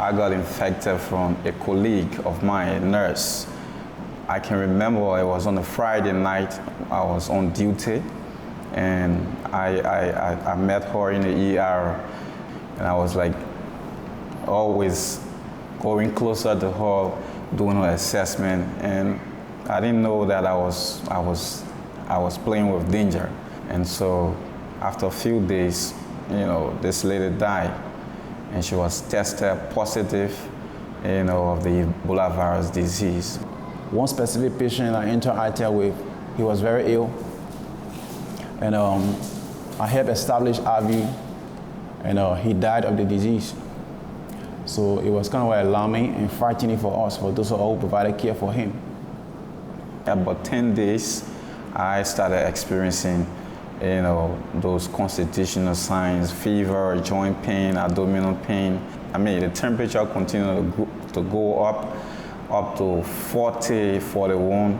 I got infected from a colleague of mine, a nurse. I can remember it was on a Friday night. I was on duty, and I met her in the ER, and I was like always going closer to her, doing her assessment, and I didn't know that I was playing with danger. And so after a few days, this lady died, and she was tested positive, of the Ebola virus disease. One specific patient I interacted with, he was very ill, and I helped establish Alvin, and he died of the disease. So it was kind of like alarming and frightening for us, for those who provided care for him. About 10 days, I started experiencing, those constitutional signs: fever, joint pain, abdominal pain. The temperature continued to go up to 40, 41.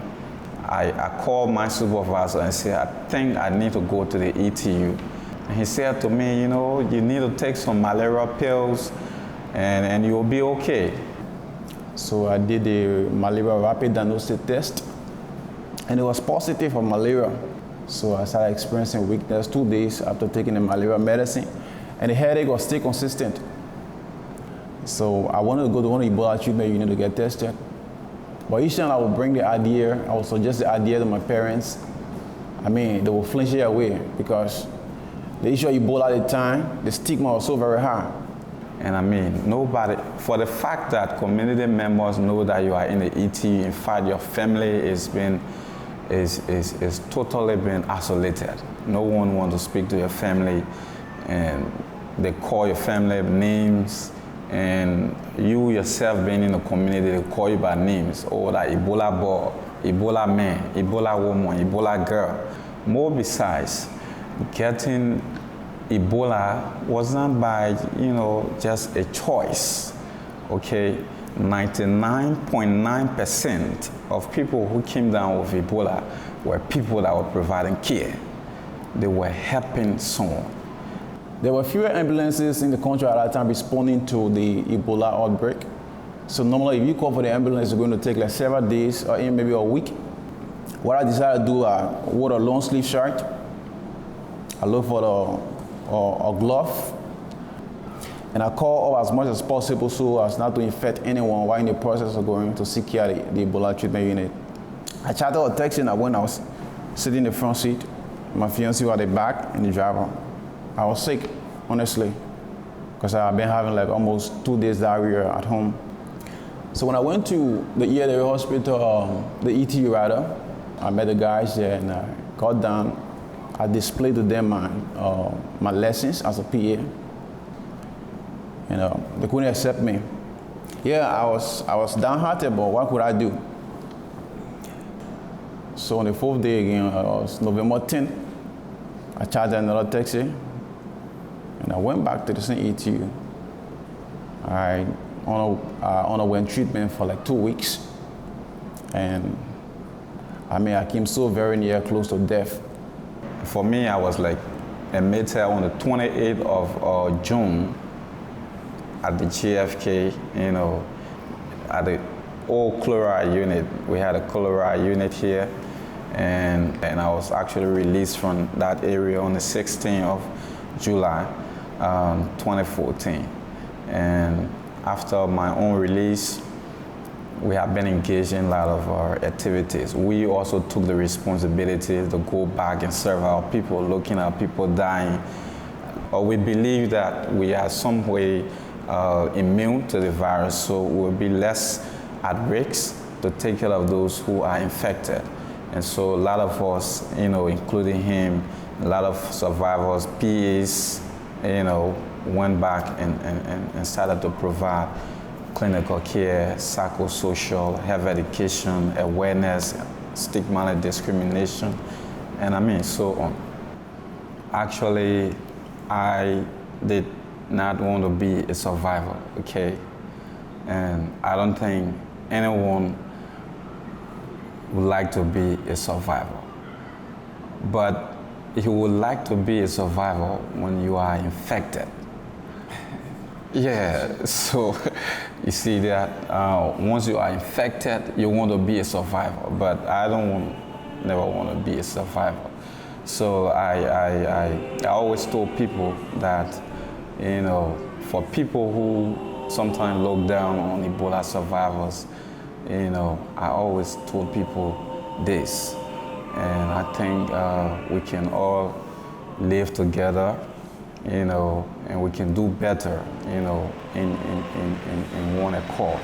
I called my supervisor and said, I think I need to go to the ETU. And he said to me, you need to take some malaria pills and you'll be okay. So I did the malaria rapid diagnostic test, and it was positive for malaria. So I started experiencing weakness 2 days after taking the malaria medicine, and the headache was still consistent. So I wanted to go to one of the Ebola treatment unit to get tested. But each time I would bring the idea, I would suggest the idea to my parents. They would flinch it away because the issue of Ebola at the time, the stigma was so very high. And nobody, for the fact that community members know that you are in the ET, in fact, your family is totally been isolated. No one wants to speak to your family, and they call your family names, and you yourself being in the community, they call you by names. Oh, that Ebola boy, Ebola man, Ebola woman, Ebola girl. More besides, getting Ebola wasn't by, just a choice, okay? 99.9% of people who came down with Ebola were people that were providing care. They were helping someone. There were fewer ambulances in the country at that time responding to the Ebola outbreak. So normally if you call for the ambulance, it's going to take like several days or even maybe a week. What I decided to do, I wore a long sleeve shirt. I looked for a glove, and I called up as much as possible so as not to infect anyone while in the process of going to seek care at the Ebola treatment unit. I chatted or texting when I was sitting in the front seat. My fiancée was at the back and the driver. I was sick, honestly, because I've been having like almost 2 days diarrhea at home. So when I went to the ELA hospital, the ETU rather, I met the guys there and I got down. I displayed to them my lessons as a PA. They couldn't accept me. Yeah, I was downhearted, but what could I do? So on the 4th day again, it was November 10th, I chartered another taxi, and I went back to the same ETU. I underwent treatment for like 2 weeks, and I came so very near, close to death. For me, I was like admitted on the 28th of June at the GFK, at the old chloride unit. We had a chloride unit here, and I was actually released from that area on the 16th of July, 2014. And after my own release, we have been engaged in a lot of our activities. We also took the responsibility to go back and serve our people, looking at people dying. We believe that we are some way immune to the virus, so we'll be less at risk to take care of those who are infected. And so a lot of us, including him, a lot of survivors, PAs, went back and started to provide clinical care, psychosocial, health education, awareness, stigma and discrimination, and so on. Actually, I did not want to be a survivor, okay? And I don't think anyone would like to be a survivor. But you would like to be a survivor when you are infected. Yeah, so you see that once you are infected, you want to be a survivor, but I never want to be a survivor. So I always told people that, for people who sometimes look down on Ebola survivors, I always told people this, and I think we can all live together, and we can do better, in one accord.